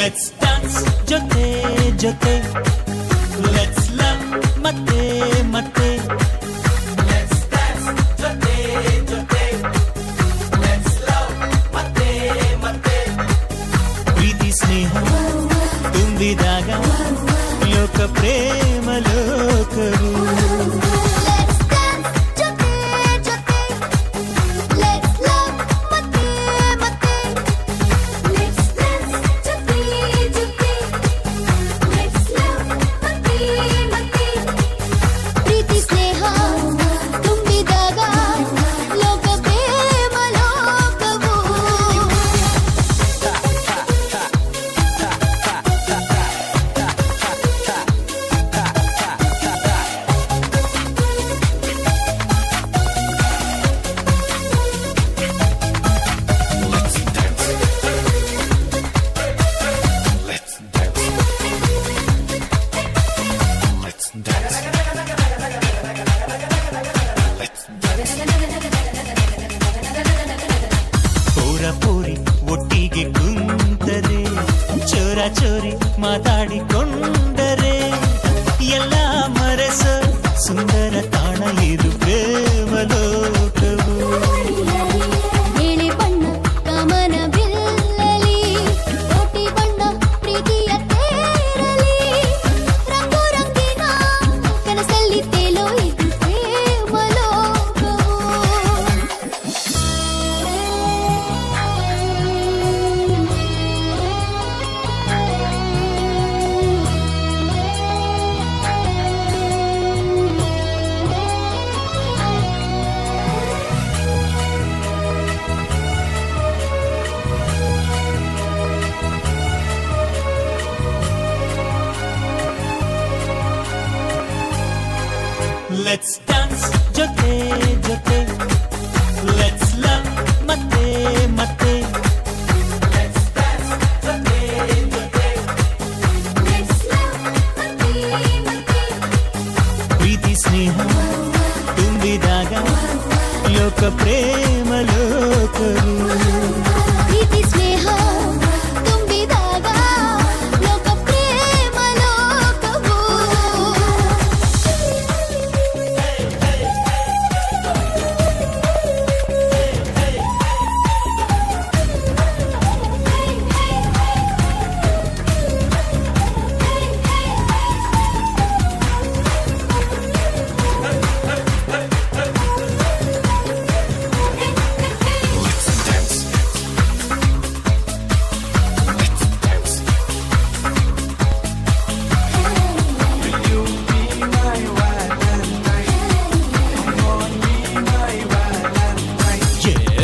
Let's dance ಜೊತೆ ಜೊತೆ, let's love ಮತ್ತೆ ಮತ್ತೆ, ಲೆಟ್ಸ್ ಡಾನ್ಸ್ ಜೊತೆ ಜೊತೆ, ಲೆಟ್ಸ್ ಲವ್ ಮತ್ತೆ ಮತ್ತೆ. ಪ್ರೀತಿ ಸ್ನೇಹ ತುಂಬಿದಾಗ ಲೋಕ ಪ್ರೇಮ ಲೋಕವು. ಪೂರಿ ಒಟ್ಟಿಗೆ ಕುಂತರೆ, ಚೋರ ಚೋರಿ ಮಾತಾಡಿಕೊಂಡರೆ, ಎಲ್ಲ ಮರೆಸ ಸುಂದರ ತಾಣ ಇದು ಪ್ರೇಮ ಲೋಕವು. ನೀಲಿ ಬಣ್ಣ ಕಾಮನ ಬಿಲ್ಲಲಿ, ಕೋಟಿ ಬಣ್ಣ ಪ್ರೀತಿಯ ತೇರಲಿ, ರಂಗು ರಂಗಿನ ಕನಸಲ್ಲಿ ತೇಲೋ ಇದು ಪ್ರೇಮ ಲೋಕವು. ಲೆಟ್ಸ್ ಡಾನ್ಸ್ ಜೊತೆ ಜೊತೆ, ಲೆಟ್ಸ್ ಲವ್ ಮತ್ತೆ ಮತ್ತೆ, ಲೆಟ್ಸ್ ಡಾನ್ಸ್ ಜೊತೆ ಜೊತೆ, ಲೆಟ್ಸ್ ಲವ್ ಮತ್ತೆ ಮತ್ತೆ. ಪ್ರೀತಿ ಸ್ನೇಹ ತುಂಬಿದಾಗ ಲೋಕ ಪ್ರೇಮ ಲೋಕವು. ಪ್ರೀತಿ ಸ್ನೇಹ ತುಂಬಿದಾಗ ಲೋಕ ಪ್ರೇಮ ಲೋಕವು.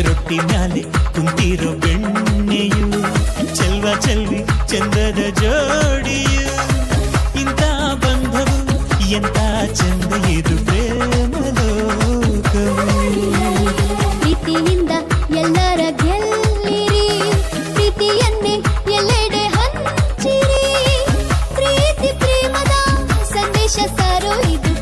ರೊಟ್ಟಿ ಮ್ಯಾಲೆ ಕುಂತಿರೋ ಬೆಣ್ಣೆಯು, ಚೆಲ್ವ ಚೆಲ್ವಿ ಚಂದದ ಜೋಡಿಯು, ಇಂಥ ಬಂಧವು ಎಂತ ಚಂದ ಇದು ಪ್ರೇಮ ಲೋಕವು. ಪ್ರೀತಿಯಿಂದ ಎಲ್ಲರ ಗೆಲ್ಲಿರಿ, ಪ್ರೀತಿಯನ್ನೇ ಎಲ್ಲೆಡೆ ಹಂಚಿರಿ, ಪ್ರೀತಿ ಪ್ರೇಮದ ಸಂದೇಶ ಸಾರೋ ಇದು